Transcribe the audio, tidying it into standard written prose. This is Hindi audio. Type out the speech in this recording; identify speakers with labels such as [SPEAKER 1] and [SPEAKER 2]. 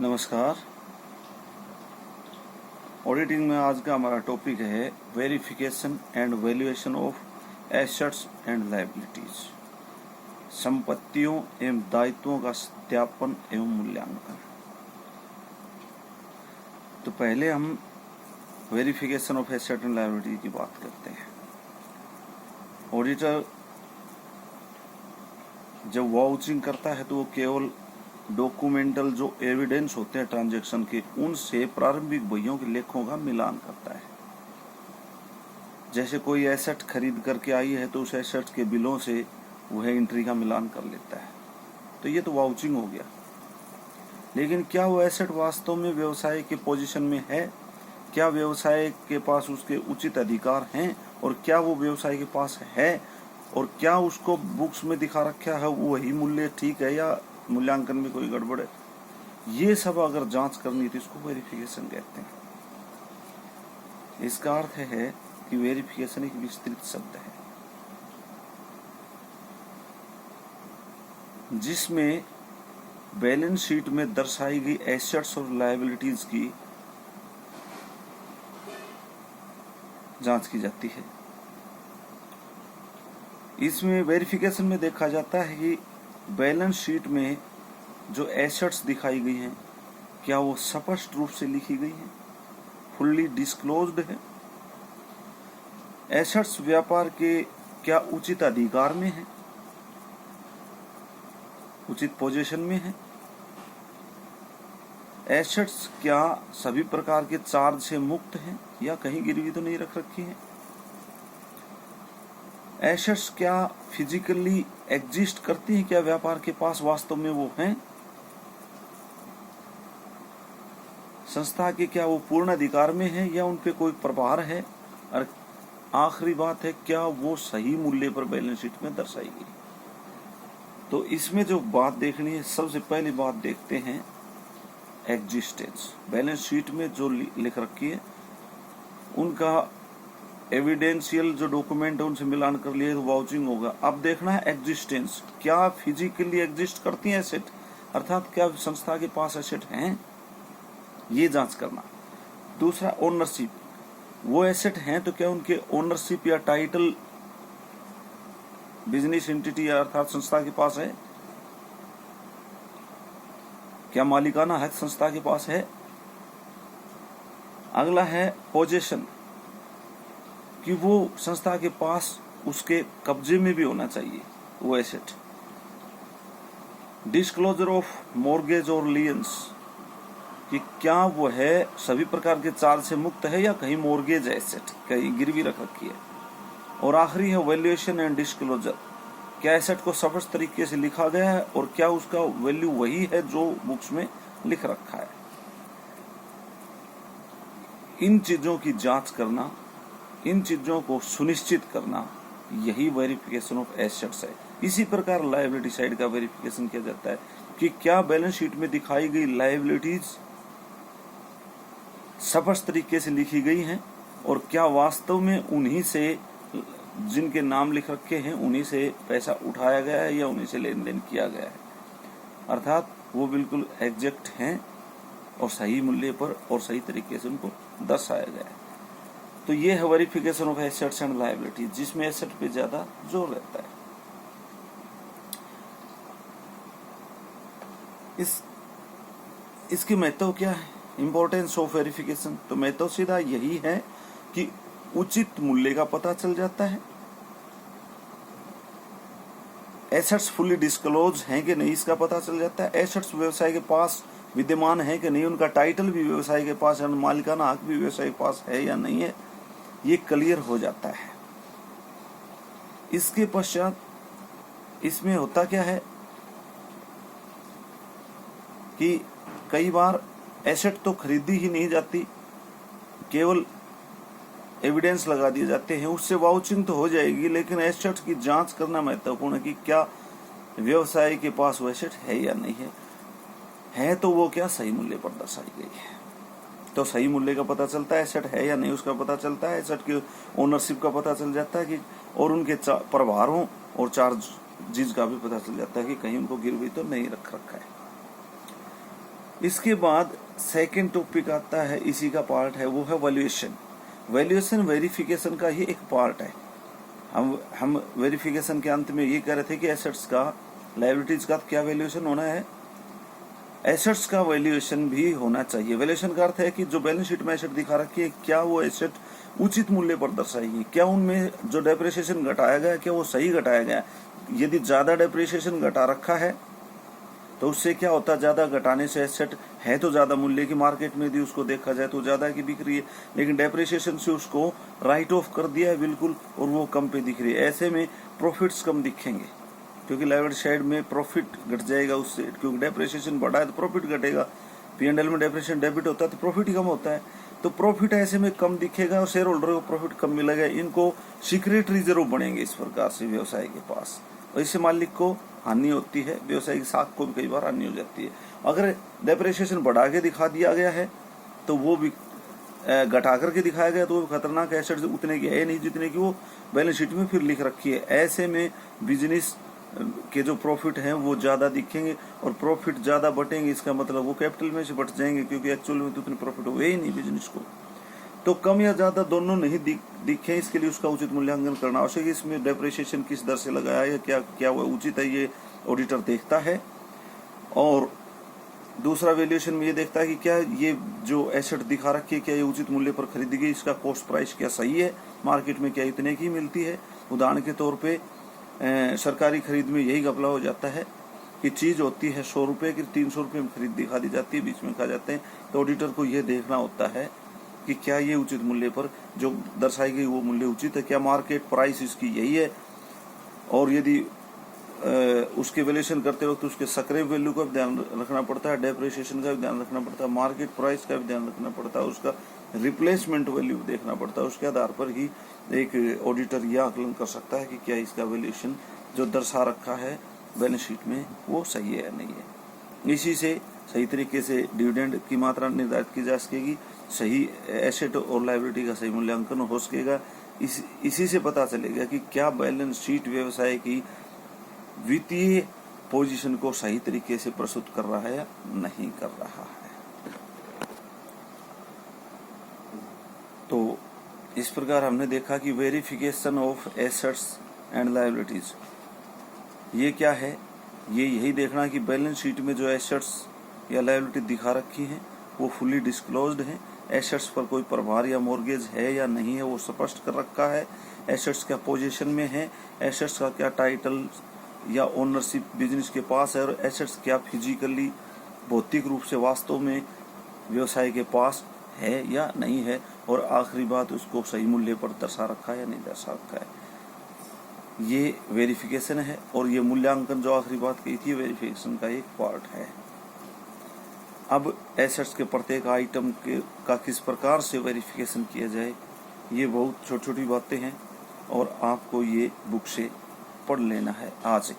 [SPEAKER 1] नमस्कार। ऑडिटिंग में आज का हमारा टॉपिक है verification and valuation of assets and liabilities, संपत्तियों एवं दायित्वों का सत्यापन एवं मूल्यांकन। तो पहले हम verification of asset and liability की बात करते हैं। ऑडिटर जब वाउचिंग करता है तो वो केवल डॉक्यूमेंटल जो एविडेंस होते हैं ट्रांजैक्शन के, उनसे प्रारंभिक बहियों के लेखों का मिलान करता है। जैसे कोई एसेट खरीद करके आई है तो उस एसेट के बिलों से वह एंट्री का मिलान कर लेता है, तो ये तो वाउचिंग हो गया। लेकिन क्या वो एसेट वास्तव में व्यवसाय के पोजीशन में है? क्या व्यवसाय के पास उसके उचित अधिकार हैं? और क्या वो व्यवसाय के पास है? और क्या उसको बुक्स में दिखा रखा है वही मूल्य ठीक है या मूल्यांकन में कोई गड़बड़ है? ये सब अगर जांच करनी तो इसको वेरिफिकेशन कहते हैं। इसका अर्थ है कि वेरिफिकेशन एक विस्तृत शब्द है जिसमें बैलेंस शीट में दर्शाई गई एसेट्स और लायबिलिटीज की जांच की जाती है। इसमें वेरिफिकेशन में देखा जाता है कि बैलेंस शीट में जो एसेट्स दिखाई गई हैं क्या वो स्पष्ट रूप से लिखी गई हैं, फुल्ली डिस्क्लोज्ड है? एसेट्स व्यापार के क्या उचित अधिकार में है, उचित पोजीशन में है? एसेट्स क्या सभी प्रकार के चार्ज से मुक्त हैं या कहीं गिरवी तो नहीं रख रखी है? एसेट्स क्या फिजिकली एग्जिस्ट करती हैं? क्या व्यापार के पास वास्तव में वो हैं? संस्था के क्या वो पूर्ण अधिकार में है या उन पे कोई प्रभार है? और आखिरी बात है, क्या वो सही मूल्य पर बैलेंस शीट में दर्शाई गई? तो इसमें जो बात देखनी है, सबसे पहली बात देखते हैं एग्जिस्टेंस। बैलेंस शीट में जो लिख रखी है उनका एविडेंशियल जो डॉक्यूमेंट है उनसे मिलान कर लिए तो वाउचिंग होगा। अब देखना है एग्जिस्टेंस, क्या फिजिकली एग्जिस्ट करती है एसेट, अर्थात क्या संस्था के पास एसेट हैं, ये जांच करना। दूसरा ओनरशिप, वो एसेट हैं तो क्या उनके ओनरशिप या टाइटल बिजनेस एंटिटी अर्थात संस्था के पास है? क्या मालिकाना हक संस्था के पास है? अगला है पोजेशन, कि वो संस्था के पास उसके कब्जे में भी होना चाहिए वो एसेट। डिस्क्लोजर ऑफ मॉर्गेज और लियंस, कि क्या वो है सभी प्रकार के चार्ज से मुक्त है या कहीं मॉर्गेज एसेट कहीं गिरवी रख रखी है? और आखिरी है वैल्यूएशन एंड डिस्क्लोजर, क्या एसेट को स्पष्ट तरीके से लिखा गया है और क्या उसका वैल्यू वही है जो बुक्स में लिख रखा है? इन चीजों की जांच करना, इन चीजों को सुनिश्चित करना, यही वेरिफिकेशन ऑफ एसेट्स है। इसी प्रकार लायबिलिटी साइड का वेरिफिकेशन किया जाता है कि क्या बैलेंस शीट में दिखाई गई लायबिलिटीज स्पष्ट तरीके से लिखी गई हैं और क्या वास्तव में उन्हीं से जिनके नाम लिख रखे हैं उन्हीं से पैसा उठाया गया है या उन्हीं से लेन देन किया गया है, अर्थात वो बिल्कुल एग्जैक्ट हैं और सही मूल्य पर और सही तरीके से उनको दर्शाया गया है। तो ये है verification of assets and liability, जिसमें एसेट पे ज्यादा जोर रहता है। इसकी महत्व क्या है, इंपॉर्टेंस ऑफ वेरिफिकेशन? तो महत्व सीधा यही है कि उचित मूल्य का पता चल जाता है, एसेट्स फुल्ली डिस्क्लोज हैं कि नहीं इसका पता चल जाता है, एसेट्स व्यवसाय के पास विद्यमान है कि नहीं, उनका टाइटल भी व्यवसाय के पास है, मालिकाना हक भी व्यवसाय के पास है या नहीं है, ये क्लियर हो जाता है। इसके पश्चात इसमें होता क्या है कि कई बार एसेट तो खरीदी ही नहीं जाती, केवल एविडेंस लगा दिए जाते हैं, उससे वाउचिंग तो हो जाएगी, लेकिन एसेट की जांच करना महत्वपूर्ण है कि क्या व्यवसाय के पास वो एसेट है या नहीं है तो वो क्या सही मूल्य पर दर्शाई गई है। तो सही मूल्य का पता चलता है, एसेट है या नहीं उसका पता चलता है, एसेट की ओनरशिप का पता चल जाता है कि और उनके प्रभारों और चार्जेज का भी पता चल जाता है कि कहीं उनको गिरवी तो नहीं रख रखा है। इसके बाद सेकंड टॉपिक आता है, इसी का पार्ट है, वो है वैल्यूएशन। वैल्यूएशन वेरिफिकेशन का ही एक पार्ट है। हम वेरिफिकेशन के अंत में ये कह रहे थे कि एसेट्स का, लायबिलिटीज का क्या वैल्यूएशन होना है, एसेट्स का वैल्यूएशन भी होना चाहिए। वैल्यूएशन का अर्थ है कि जो बैलेंस शीट में एसेट दिखा रखी है, क्या वो एसेट उचित मूल्य पर दर्शाएगी, क्या उनमें जो डेप्रिसिएशन घटाया गया क्या वो सही घटाया गया। यदि ज्यादा डेप्रिसिएशन घटा रखा है तो उससे क्या होता है, ज्यादा घटाने से एसेट है तो ज्यादा मूल्य की, मार्केट में यदि उसको देखा जाए तो ज्यादा की बिक रही है, लेकिन डेप्रिसिएशन से उसको राइट ऑफ कर दिया है बिल्कुल और वो कम पे दिख रही है। ऐसे में प्रॉफिट्स कम दिखेंगे, क्योंकि लायबिलिटी साइड में प्रॉफिट घट जाएगा उससे, क्योंकि डेप्रिसिएशन बढ़ा है तो प्रॉफिट घटेगा। P&L में डेप्रिसिएशन डेबिट होता है तो प्रॉफिट ही कम होता है, तो प्रॉफिट ऐसे में कम दिखेगा और शेयर होल्डर को प्रॉफिट कम मिलेगा। इनको सीक्रेट रिजर्व बनेंगे इस प्रकार से व्यवसाय के पास, और इससे मालिक को हानि होती है, व्यवसाय की साख को भी कई बार हानि हो जाती है। अगर डेप्रिसिएशन बढ़ा के दिखा दिया गया है तो वो भी घटा करके दिखाया गया तो वो खतरनाक एसेट उतने की है नहीं जितने की वो बैलेंस शीट में फिर लिख रखी है। ऐसे में बिजनेस के जो प्रॉफिट हैं वो ज्यादा दिखेंगे, और प्रॉफिट ज्यादा बटेंगे, इसका मतलब वो कैपिटल में से बट जाएंगे, क्योंकि एक्चुअल में तो उतने प्रॉफिट हुए ही नहीं बिजनेस को। तो कम या ज्यादा दोनों नहीं दिखे, इसके लिए उसका उचित मूल्यांकन करना आवश्यक है। इसमें डेप्रिसिएशन किस दर से लगाया है, क्या वो उचित है, ये ऑडिटर देखता है। और दूसरा वैल्यूएशन में ये देखता है कि क्या ये जो एसेट दिखा रखी है क्या ये उचित मूल्य पर खरीदी गई, इसका कॉस्ट प्राइस क्या सही है, मार्केट में क्या इतने की मिलती है। उदाहरण के तौर पे सरकारी खरीद में यही घपला हो जाता है कि चीज होती है 100 रुपए की, 300 रुपए में खरीद दिखा दी जाती है, बीच में खा जाते हैं। तो ऑडिटर को ये देखना होता है कि क्या ये उचित मूल्य पर जो दर्शाई गई वो मूल्य उचित है, क्या मार्केट प्राइस इसकी यही है। और यदि उसके वैल्यूएशन करते वक्त उसके स्क्रैप वैल्यू का भी ध्यान रखना पड़ता है, डेप्रिसिएशन का भी ध्यान रखना पड़ता है, मार्केट प्राइस का भी ध्यान रखना पड़ता है, उसका रिप्लेसमेंट वैल्यू देखना पड़ता है। उसके आधार पर ही एक ऑडिटर यह आकलन कर सकता है कि क्या इसका वैल्यूएशन जो दर्शा रखा है बैलेंस शीट में वो सही है या नहीं है। इसी से सही तरीके से डिविडेंड की मात्रा निर्धारित की जा सकेगी, सही एसेट और लायबिलिटी का सही मूल्यांकन हो सकेगा। इसी से पता चलेगा कि क्या बैलेंस शीट व्यवसाय की वित्तीय पोजीशन को सही तरीके से प्रस्तुत कर रहा है या नहीं कर रहा है। तो इस प्रकार हमने देखा कि verification of assets and liabilities ये क्या है, ये यही देखना कि बैलेंस शीट में जो एसेट्स या लायबिलिटी दिखा रखी हैं वो फुली डिस्क्लोज्ड हैं, एसेट्स पर कोई प्रभार या मॉर्गेज है या नहीं है वो स्पष्ट कर रखा है, एसेट्स क्या पोजीशन में है, एसेट्स का क्या टाइटल या ओनरशिप बिजनेस के पास है, और एसेट्स क्या फिजिकली भौतिक रूप से वास्तव में व्यवसाय के पास है या नहीं है, और आखिरी बात उसको सही मूल्य पर दर्शा रखा है या नहीं दर्शा रखा है। ये वेरिफिकेशन है, और ये मूल्यांकन जो आखिरी बात कही थी वेरिफिकेशन का एक पार्ट है। अब एसेट्स के प्रत्येक आइटम का किस प्रकार से वेरिफिकेशन किया जाए, ये बहुत छोटी छोटी बातें हैं और आपको ये बुक से पढ़ लेना है आज।